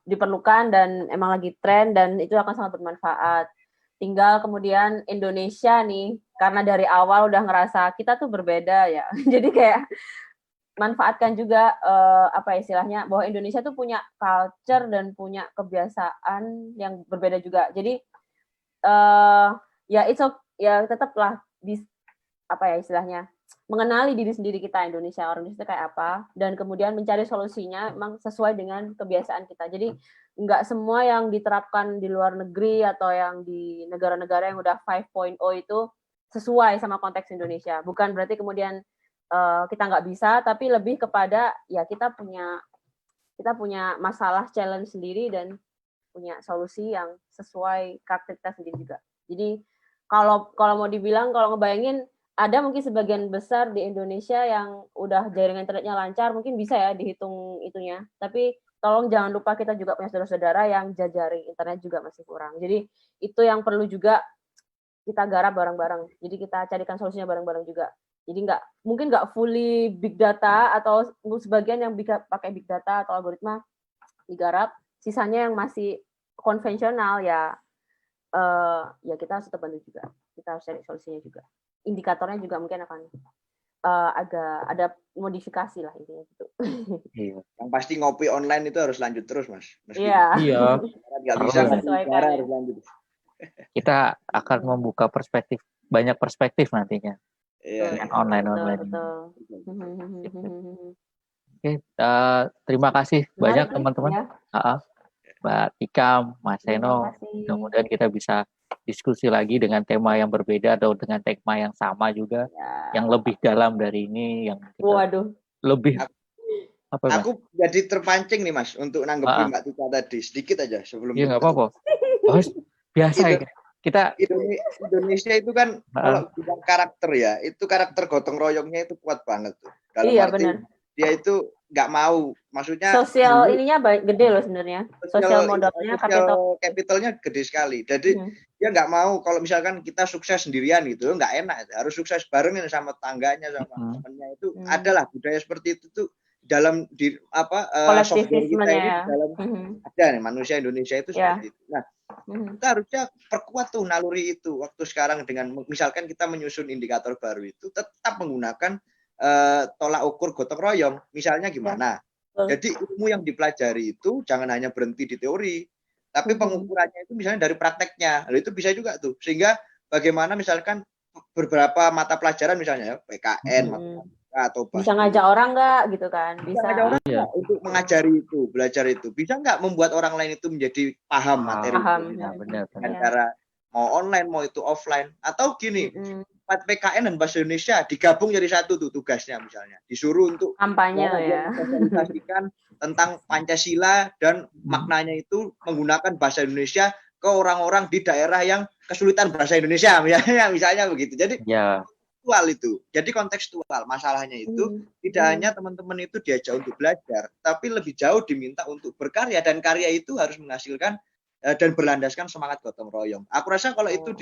[SPEAKER 2] diperlukan dan emang lagi tren dan itu akan sangat bermanfaat. Tinggal kemudian Indonesia nih, karena dari awal udah ngerasa kita tuh berbeda ya. Jadi kayak manfaatkan juga istilahnya bahwa Indonesia tuh punya culture dan punya kebiasaan yang berbeda juga. Jadi tetaplah istilahnya mengenali diri sendiri kita, orang Indonesia kayak apa, dan kemudian mencari solusinya memang sesuai dengan kebiasaan kita. Jadi nggak semua yang diterapkan di luar negeri atau yang di negara-negara yang udah 5.0 itu sesuai sama konteks Indonesia. Bukan berarti kemudian kita nggak bisa, tapi lebih kepada ya kita punya masalah, challenge sendiri dan punya solusi yang sesuai karakter kita sendiri juga. Jadi kalau mau dibilang, kalau ngebayangin ada mungkin sebagian besar di Indonesia yang udah jaringan internetnya lancar, mungkin bisa ya dihitung itunya. Tapi tolong jangan lupa kita juga punya saudara-saudara yang jaring internet juga masih kurang. Jadi itu yang perlu juga kita garap bareng-bareng. Jadi kita carikan solusinya bareng-bareng juga. Jadi mungkin nggak fully big data, atau sebagian yang pakai big data atau algoritma digarap. Sisanya yang masih konvensional ya kita harus tetap bantu juga. kita harus cari solusinya juga. Indikatornya juga mungkin akan agak ada modifikasi lah intinya gitu.
[SPEAKER 1] Iya.
[SPEAKER 3] Yang pasti ngopi online itu harus lanjut terus, Mas.
[SPEAKER 2] Iya.
[SPEAKER 1] Iya.
[SPEAKER 3] Nggak bisa
[SPEAKER 1] Harus.
[SPEAKER 3] bicara harus lanjut.
[SPEAKER 1] Kita akan membuka banyak perspektif nantinya
[SPEAKER 3] Iya.
[SPEAKER 1] dengan online.
[SPEAKER 2] Betul.
[SPEAKER 1] Oke, terima kasih banyak teman-teman.
[SPEAKER 2] Ya.
[SPEAKER 1] Mbak Tika, Mas Seno. Mudah-mudahan kita bisa diskusi lagi dengan tema yang berbeda atau dengan tema yang sama juga, yang lebih dalam dari ini, yang kita lebih apa, Mas?
[SPEAKER 3] Aku jadi terpancing nih, Mas, untuk nanggepi Mbak Tika tadi sedikit aja sebelum.
[SPEAKER 1] Iya, nggak apa-apa. Oh, biasa ya. Kita
[SPEAKER 3] Indonesia itu kan kalau bilang karakter ya, itu karakter gotong royongnya itu kuat banget tuh. Dalam
[SPEAKER 2] iya,
[SPEAKER 3] arti
[SPEAKER 2] benar.
[SPEAKER 3] dia itu nggak mau, maksudnya
[SPEAKER 2] sosial ininya gede loh sebenarnya. Sosial modalnya,
[SPEAKER 3] capitalnya gede sekali. Jadi dia nggak mau kalau misalkan kita sukses sendirian gitu, nggak enak. Harus sukses bareng sama tangganya, sama temannya itu. Adalah budaya seperti itu tuh dalam software kita ini dalam ada nih manusia Indonesia itu seperti itu. Nah, kita harusnya perkuat tuh naluri itu waktu sekarang dengan misalkan kita menyusun indikator baru itu tetap menggunakan tolak ukur gotong royong. Misalnya gimana? Jadi ilmu yang dipelajari itu jangan hanya berhenti di teori, tapi pengukurannya itu misalnya dari prakteknya. Lalu itu bisa juga tuh. Sehingga bagaimana misalkan beberapa mata pelajaran misalnya ya, PKN atau
[SPEAKER 2] bisa ngajak orang nggak gitu kan?
[SPEAKER 3] Bisa ngajak orang nggak untuk mengajari itu, belajar itu. Bisa nggak membuat orang lain itu menjadi paham materi
[SPEAKER 1] benar.
[SPEAKER 3] Dengan cara mau online, mau itu offline. Atau gini, PKN dan bahasa Indonesia digabung jadi satu tuh tugasnya misalnya. Disuruh untuk
[SPEAKER 2] kampanye ya.
[SPEAKER 3] Mensosialisasikan tentang Pancasila dan maknanya itu menggunakan bahasa Indonesia ke orang-orang di daerah yang kesulitan bahasa Indonesia misalnya begitu. Jadi kontekstual itu. Jadi kontekstual masalahnya itu tidak hanya teman-teman itu diajak untuk belajar, tapi lebih jauh diminta untuk berkarya dan karya itu harus menghasilkan dan berlandaskan semangat gotong royong. Aku rasa kalau itu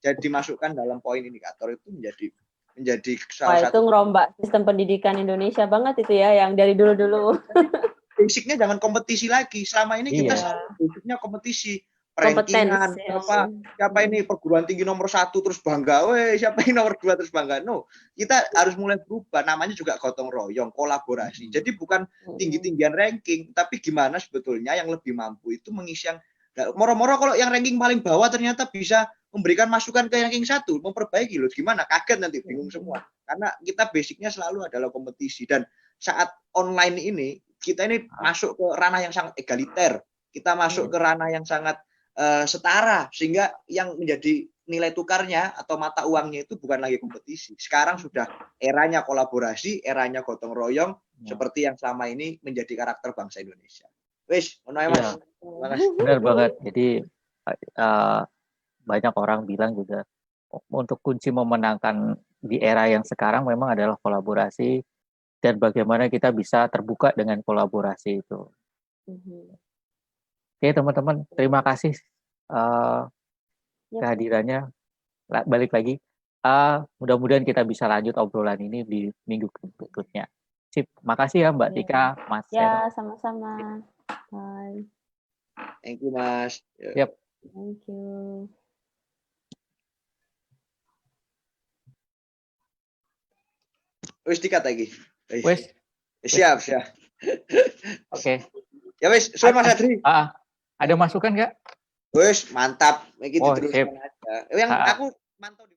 [SPEAKER 3] dimasukkan dalam poin indikator itu menjadi salah satu.
[SPEAKER 2] Itu ngerombak sistem pendidikan Indonesia banget itu ya, yang dari dulu-dulu.
[SPEAKER 3] Basicnya jangan kompetisi lagi. Selama ini kita basicnya kompetisi, rankingan, siapa ini perguruan tinggi nomor 1 terus bangga, siapa ini nomor 2 terus bangga. No, kita harus mulai berubah. Namanya juga gotong royong, kolaborasi. Jadi bukan tinggi-tinggian ranking, tapi gimana sebetulnya yang lebih mampu itu mengisi yang moro-moro kalau yang ranking paling bawah ternyata bisa memberikan masukan ke ranking 1, memperbaiki loh. Gimana? Kaget nanti, bingung semua. Karena kita basicnya selalu adalah kompetisi. Dan saat online ini, kita ini masuk ke ranah yang sangat egaliter. Kita masuk ke ranah yang sangat setara. Sehingga yang menjadi nilai tukarnya atau mata uangnya itu bukan lagi kompetisi. Sekarang sudah eranya kolaborasi, eranya gotong royong, seperti yang selama ini menjadi karakter bangsa Indonesia. Wis, Mas.
[SPEAKER 1] Benar banget. Jadi banyak orang bilang juga untuk kunci memenangkan di era yang sekarang memang adalah kolaborasi dan bagaimana kita bisa terbuka dengan kolaborasi itu. Oke teman-teman, terima kasih kehadirannya. Balik lagi, mudah-mudahan kita bisa lanjut obrolan ini di minggu berikutnya. Sip, makasih ya Mbak Tika, Mas Seno.
[SPEAKER 2] Ya, sama-sama. Bye.
[SPEAKER 3] Thank you, Mas.
[SPEAKER 1] Yep.
[SPEAKER 2] Thank you.
[SPEAKER 3] Wis dikat lagi.
[SPEAKER 1] Wis.
[SPEAKER 3] Siap.
[SPEAKER 1] Oke.
[SPEAKER 3] Ya wis, sudah Mas Adri.
[SPEAKER 1] Ada masukan nggak?
[SPEAKER 3] Wis, mantap. Iki
[SPEAKER 1] Oh,
[SPEAKER 3] diteruskan aja. Yang aku mantau di